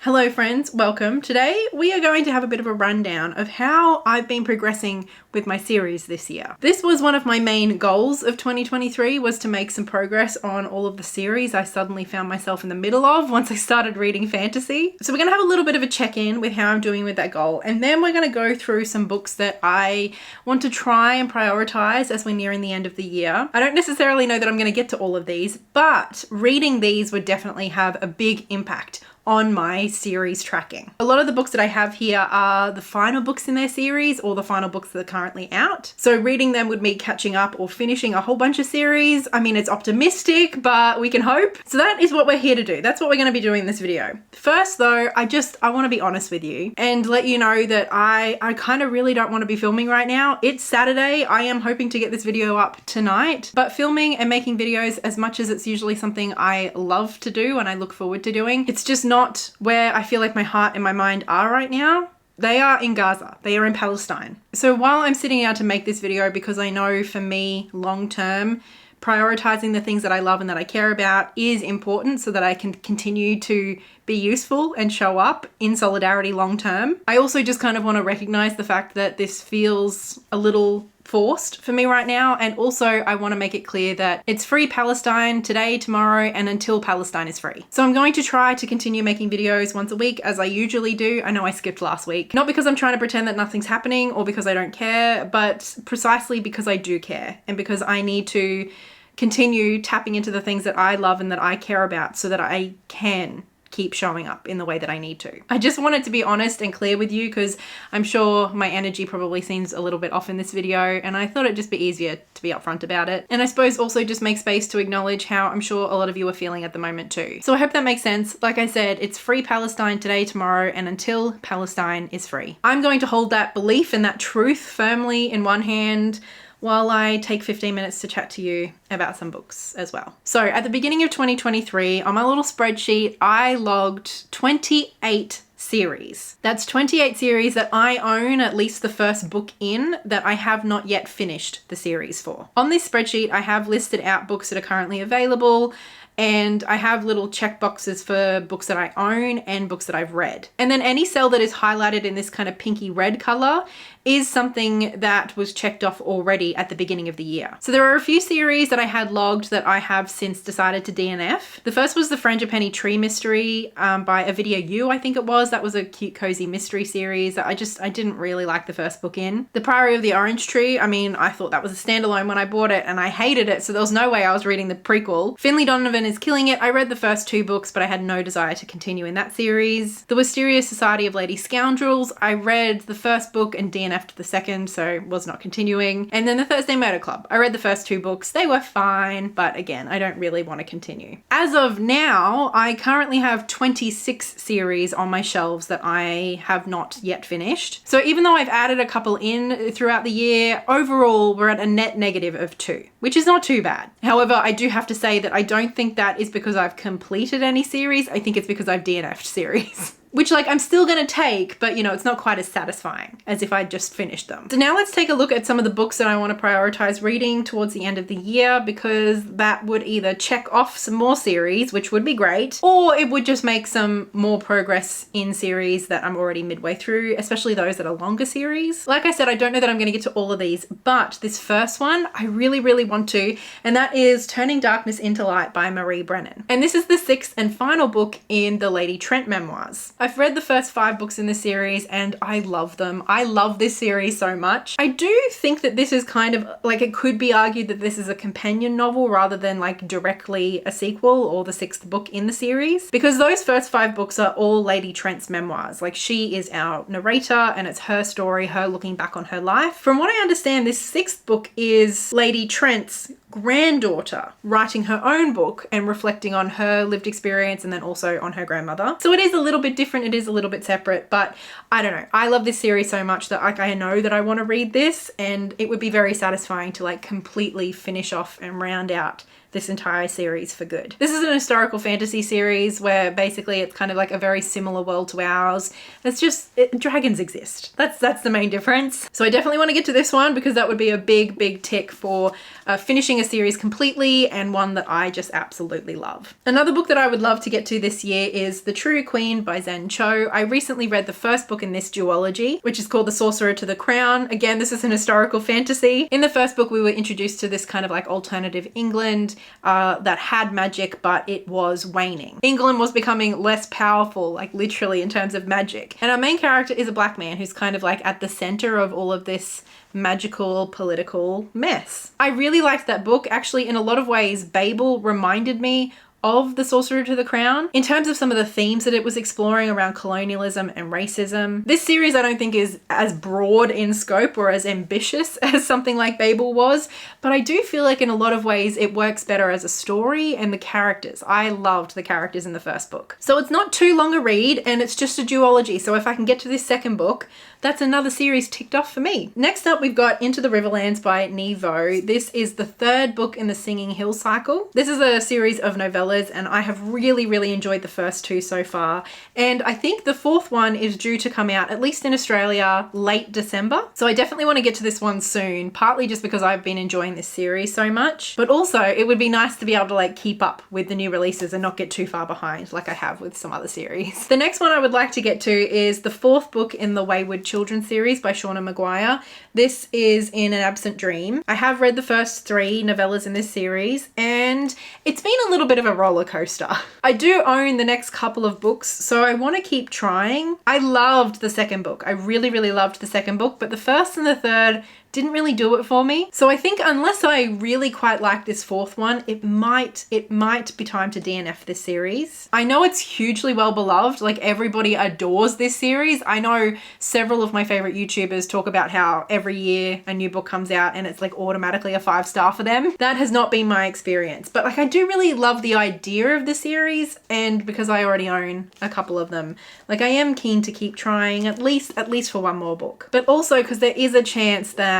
Hello friends, welcome. Today we are going to have a bit of a rundown of how I've been progressing with my series this year. This was one of my main goals of 2023, was to make some progress on all of the series I suddenly found myself in the middle of once I started reading fantasy. So we're going to have a little bit of a check-in with how I'm doing with that goal, and then we're going to go through some books that I want to try and prioritize as we're nearing the end of the year. I don't necessarily know that I'm going to get to all of these, but reading these would definitely have a big impact on my series tracking. A lot of the books that I have here are the final books in their series or the final books that are currently out. So reading them would mean catching up or finishing a whole bunch of series. I mean, it's optimistic, but we can hope. So that is what we're here to do. That's what we're going to be doing in this video. First though, I want to be honest with you and let you know that I kind of really don't want to be filming right now. It's Saturday. I am hoping to get this video up tonight, but filming and making videos, as much as it's usually something I love to do and I look forward to doing, it's just not where I feel like my heart and my mind are right now. They are in Gaza. They are in Palestine. So while I'm sitting down to make this video, because I know for me, long term, prioritizing the things that I love and that I care about is important so that I can continue to be useful and show up in solidarity long term. I also just kind of want to recognize the fact that this feels a little forced for me right now, and also I want to make it clear that it's free Palestine today, tomorrow, and until Palestine is free. So I'm going to try to continue making videos once a week as I usually do. I know I skipped last week, not because I'm trying to pretend that nothing's happening or because I don't care, but precisely because I do care and because I need to continue tapping into the things that I love and that I care about so that I can keep showing up in the way that I need to. I just wanted to be honest and clear with you because I'm sure my energy probably seems a little bit off in this video, and I thought it'd just be easier to be upfront about it. And I suppose also just make space to acknowledge how I'm sure a lot of you are feeling at the moment too. So I hope that makes sense. Like I said, it's free Palestine today, tomorrow, and until Palestine is free. I'm going to hold that belief and that truth firmly in one hand while I take 15 minutes to chat to you about some books as well. So at the beginning of 2023, on my little spreadsheet, I logged 28 series. That's 28 series that I own at least the first book in that I have not yet finished the series for. On this spreadsheet, I have listed out books that are currently available, and I have little check boxes for books that I own and books that I've read. And then any cell that is highlighted in this kind of pinky red color is something that was checked off already at the beginning of the year. So there are a few series that I had logged that I have since decided to DNF. The first was the Frangipani Tree Mystery by Avidia U, I think it was. That was a cute, cozy mystery series that I didn't really like the first book in. The Priory of the Orange Tree, I mean, I thought that was a standalone when I bought it and I hated it, so there was no way I was reading the prequel. Finley Donovan is killing it. I read the first two books, but I had no desire to continue in that series. The Wisteria Society of Lady Scoundrels, I read the first book and DNF'd the second, so was not continuing. And then the Thursday Murder Club, I read the first two books. They were fine, but again, I don't really want to continue. As of now, I currently have 26 series on my shelves that I have not yet finished. So even though I've added a couple in throughout the year, overall we're at a net negative of 2, which is not too bad. However, I do have to say that I don't think that is because I've completed any series. I think it's because I've DNF'd series. Which, like, I'm still gonna take, but you know, it's not quite as satisfying as if I'd just finished them. So now let's take a look at some of the books that I want to prioritize reading towards the end of the year, because that would either check off some more series, which would be great, or it would just make some more progress in series that I'm already midway through, especially those that are longer series. Like I said, I don't know that I'm gonna get to all of these, but this first one, I really, really want to, and that is Turning Darkness into Light by Marie Brennan. And this is the 6th and final book in the Lady Trent memoirs. I've read the first 5 books in this series and I love them. I love this series so much. I do think that this is kind of like, it could be argued that this is a companion novel rather than like directly a sequel or the 6th book in the series, because those first 5 books are all Lady Trent's memoirs. Like, she is our narrator and it's her story, her looking back on her life. From what I understand, this 6th book is Lady Trent's granddaughter writing her own book and reflecting on her lived experience and then also on her grandmother. So it is a little bit different, it is a little bit separate, but I don't know. I love this series so much that like I know that I want to read this, and it would be very satisfying to like completely finish off and round out this entire series for good. This is an historical fantasy series where basically it's kind of like a very similar world to ours. It's just, dragons exist. That's the main difference. So I definitely want to get to this one because that would be a big tick for finishing a series completely, and one that I just absolutely love. Another book that I would love to get to this year is The True Queen by Zen Cho. I recently read the first book in this duology, which is called The Sorcerer to the Crown. Again, this is an historical fantasy. In the first book, we were introduced to this kind of like alternative England that had magic, but it was waning. England was becoming less powerful, like literally in terms of magic. And our main character is a black man who's kind of like at the center of all of this magical political mess. I really liked that book. Actually, in a lot of ways, Babel reminded me of The Sorcerer to the Crown in terms of some of the themes that it was exploring around colonialism and racism. This series I don't think is as broad in scope or as ambitious as something like Babel was, but I do feel like in a lot of ways it works better as a story and the characters. I loved the characters in the first book. So it's not too long a read and it's just a duology. So if I can get to this second book, that's another series ticked off for me. Next up, we've got Into the Riverlands by Nevo. This is the third book in the Singing Hill cycle. This is a series of novellas and I have really enjoyed the first two so far. And I think the fourth one is due to come out, at least in Australia, late December. So I definitely want to get to this one soon, partly just because I've been enjoying this series so much, but also it would be nice to be able to like keep up with the new releases and not get too far behind like I have with some other series. The next one I would like to get to is the fourth book in the Waywood Children series by Shauna Maguire. This is In an Absent Dream. I have read the first three novellas in this series and it's been a little bit of a roller coaster. I do own the next couple of books, so I want to keep trying. I loved the second book. I really loved the second book, but the first and the third didn't really do it for me. So I think unless I really quite like this fourth one, it might be time to DNF this series. I know it's hugely well beloved, like everybody adores this series. I know several of my favorite YouTubers talk about how every year a new book comes out and it's like automatically a 5-star for them. That has not been my experience, but like I do really love the idea of the series, and because I already own a couple of them, like I am keen to keep trying at least for one more book. But also because there is a chance that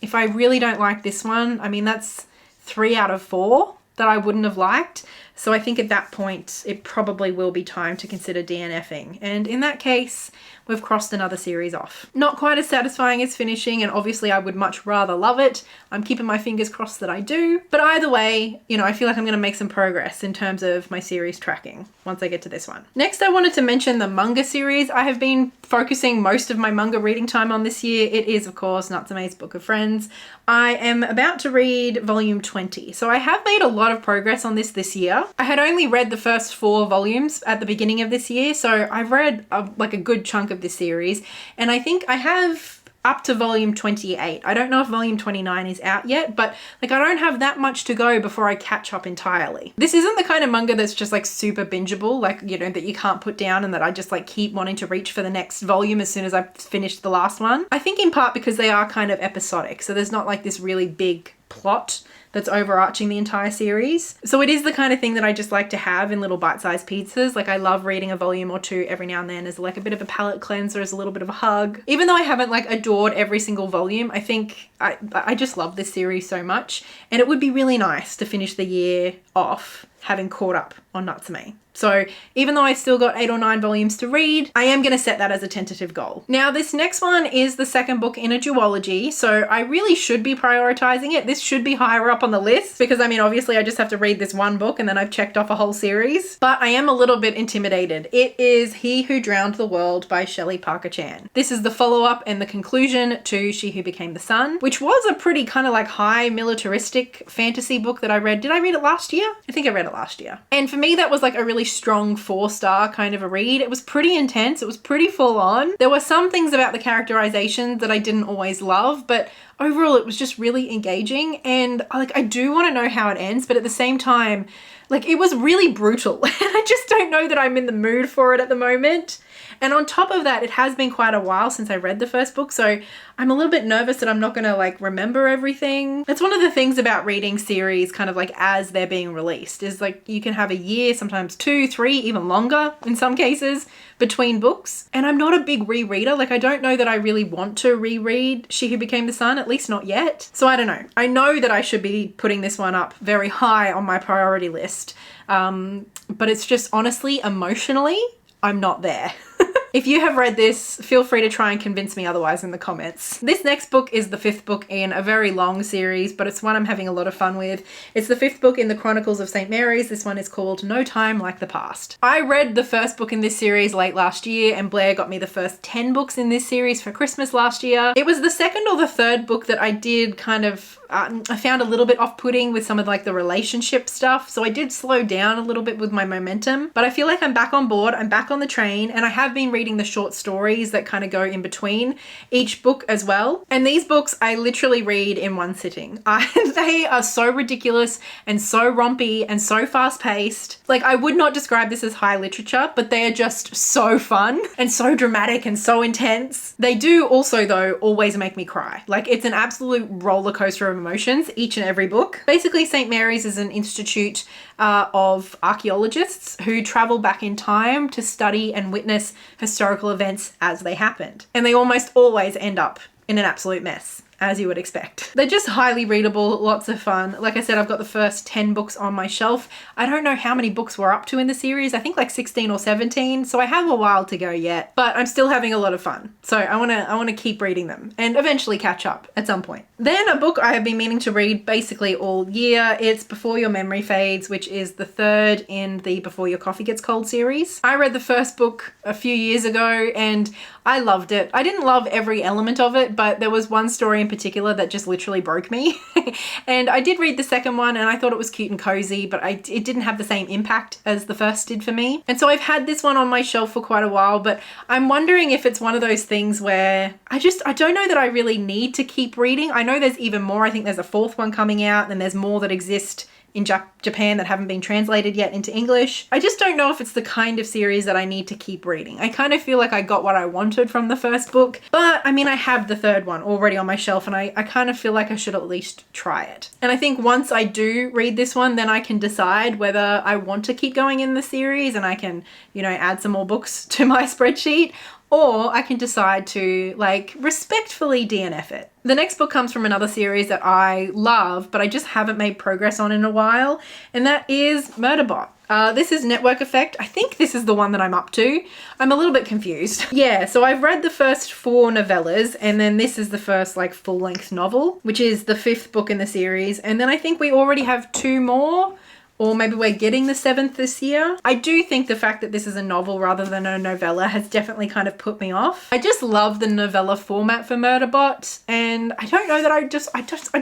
if I really don't like this one, I mean, that's 3 out of 4 that I wouldn't have liked. So I think at that point, it probably will be time to consider DNFing. And in that case, we've crossed another series off. Not quite as satisfying as finishing, and obviously I would much rather love it. I'm keeping my fingers crossed that I do. But either way, you know, I feel like I'm going to make some progress in terms of my series tracking once I get to this one. Next, I wanted to mention the manga series. I have been focusing most of my manga reading time on this year. It is, of course, Natsume's Book of Friends. I am about to read volume 20. So I have made a lot of progress on this year. I had only read the first 4 volumes at the beginning of this year, so I've read like a good chunk of this series, and I think I have up to volume 28. I don't know if volume 29 is out yet, but like I don't have that much to go before I catch up entirely. This isn't the kind of manga that's just like super bingeable, like, you know, that you can't put down and that I just like keep wanting to reach for the next volume as soon as I've finished the last one. I think in part because they are kind of episodic, so there's not like this really big plot that's overarching the entire series. So it is the kind of thing that I just like to have in little bite-sized pizzas. Like I love reading a volume or two every now and then as like a bit of a palate cleanser, as a little bit of a hug. Even though I haven't like adored every single volume, I think I just love this series so much, and it would be really nice to finish the year off having caught up on Natsume. So even though I've still got 8 or 9 volumes to read, I am going to set that as a tentative goal. Now, this next one is the second book in a duology, so I really should be prioritizing it. This should be higher up on the list because, I mean, obviously I just have to read this one book and then I've checked off a whole series, but I am a little bit intimidated. It is He Who Drowned the World by Shelley Parker Chan. This is the follow-up and the conclusion to She Who Became the Sun, which was a pretty kind of like high militaristic fantasy book that I read. Did I read it last year? I think I read it last year. And for me, that was like a really strong 4-star kind of a read. It was pretty intense. It was pretty full on. There were some things about the characterization that I didn't always love, but overall it was just really engaging, and like I do want to know how it ends, but at the same time, like it was really brutal and I just don't know that I'm in the mood for it at the moment. And on top of that, it has been quite a while since I read the first book, so I'm a little bit nervous that I'm not going to like remember everything. That's one of the things about reading series kind of like as they're being released, is like you can have a year, sometimes 2, 3, even longer in some cases between books. And I'm not a big rereader. Like I don't know that I really want to reread She Who Became the Sun, at least not yet. So I don't know. I know that I should be putting this one up very high on my priority list. But it's just honestly, emotionally, I'm not there. If you have read this, feel free to try and convince me otherwise in the comments. This next book is the 5th book in a very long series, but it's one I'm having a lot of fun with. It's the 5th book in the Chronicles of St. Mary's. This one is called No Time Like the Past. I read the 1st book in this series late last year, and Blair got me the first 10 books in this series for Christmas last year. It was the 2nd or the 3rd book that I did kind of I found a little bit off-putting with some of like the relationship stuff. So I did slow down a little bit with my momentum, but I feel like I'm back on board. I'm back on the train, and I have been reading the short stories that kind of go in between each book as well. And these books I literally read in one sitting. They are so ridiculous and so rompy and so fast-paced. Like, I would not describe this as high literature, but they are just so fun and so dramatic and so intense. They do also, though, always make me cry. Like, it's an absolute roller coaster of emotions, each and every book. Basically, St. Mary's is an institute of archaeologists who travel back in time to study and witness historical events as they happened. And they almost always end up in an absolute mess, as you would expect. They're just highly readable, lots of fun. Like I said, I've got the first 10 books on my shelf. I don't know how many books we're up to in the series. I think like 16 or 17. So I have a while to go yet, but I'm still having a lot of fun. So I want to keep reading them and eventually catch up at some point. Then a book I have been meaning to read basically all year. It's Before Your Memory Fades, which is the 3rd in the Before Your Coffee Gets Cold series. I read the first book a few years ago and I loved it. I didn't love every element of it, but there was one story in particular that just literally broke me. And I did read the second one and I thought it was cute and cozy, but it didn't have the same impact as the first did for me. And so I've had this one on my shelf for quite a while, but I'm wondering if it's one of those things where I don't know that I really need to keep reading. I know there's even more. I think there's a 4th one coming out, and there's more that exist in Japan that haven't been translated yet into English. I just don't know if it's the kind of series that I need to keep reading. I kind of feel like I got what I wanted from the first book, but I mean, I have the 3rd one already on my shelf, and I kind of feel like I should at least try it. And I think once I do read this one, then I can decide whether I want to keep going in the series, and I can, add some more books to my spreadsheet, or I can decide to like respectfully DNF it. The next book comes from another series that I love, but I just haven't made progress on in a while, and that is Murderbot. This is Network Effect. I think this is the one that I'm up to. I'm a little bit confused. Yeah, so I've read the first 4 novellas, and then this is the first like full-length novel, which is the 5th book in the series. And then I think we already have 2 more, or maybe we're getting the 7th this year. I do think the fact that this is a novel rather than a novella has definitely kind of put me off. I just love the novella format for Murderbot, and I don't know that I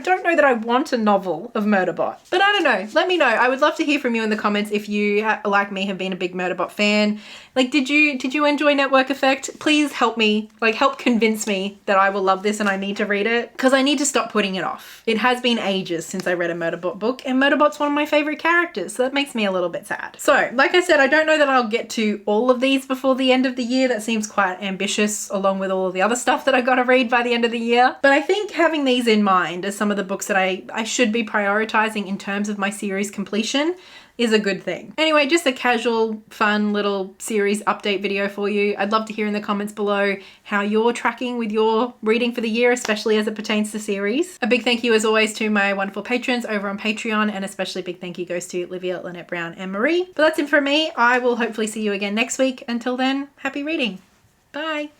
don't know that I want a novel of Murderbot. But I don't know. Let me know. I would love to hear from you in the comments if you, like me, have been a big Murderbot fan. Like, did you enjoy Network Effect? Please help me, help convince me that I will love this and I need to read it, because I need to stop putting it off. It has been ages since I read a Murderbot book, and Murderbot's one of my favorite characters, so that makes me a little bit sad. So, like I said, I don't know that I'll get to all of these before the end of the year. That seems quite ambitious, along with all of the other stuff that I've got to read by the end of the year. But I think having these in mind as some of the books that I should be prioritizing in terms of my series completion is a good thing. Anyway, just a casual, fun little series update video for you. I'd love to hear in the comments below how you're tracking with your reading for the year, especially as it pertains to series. A big thank you as always to my wonderful patrons over on Patreon, and especially a big thank you goes to Livia, Lynette Brown, and Marie. But that's it from me. I will hopefully see you again next week. Until then, happy reading. Bye.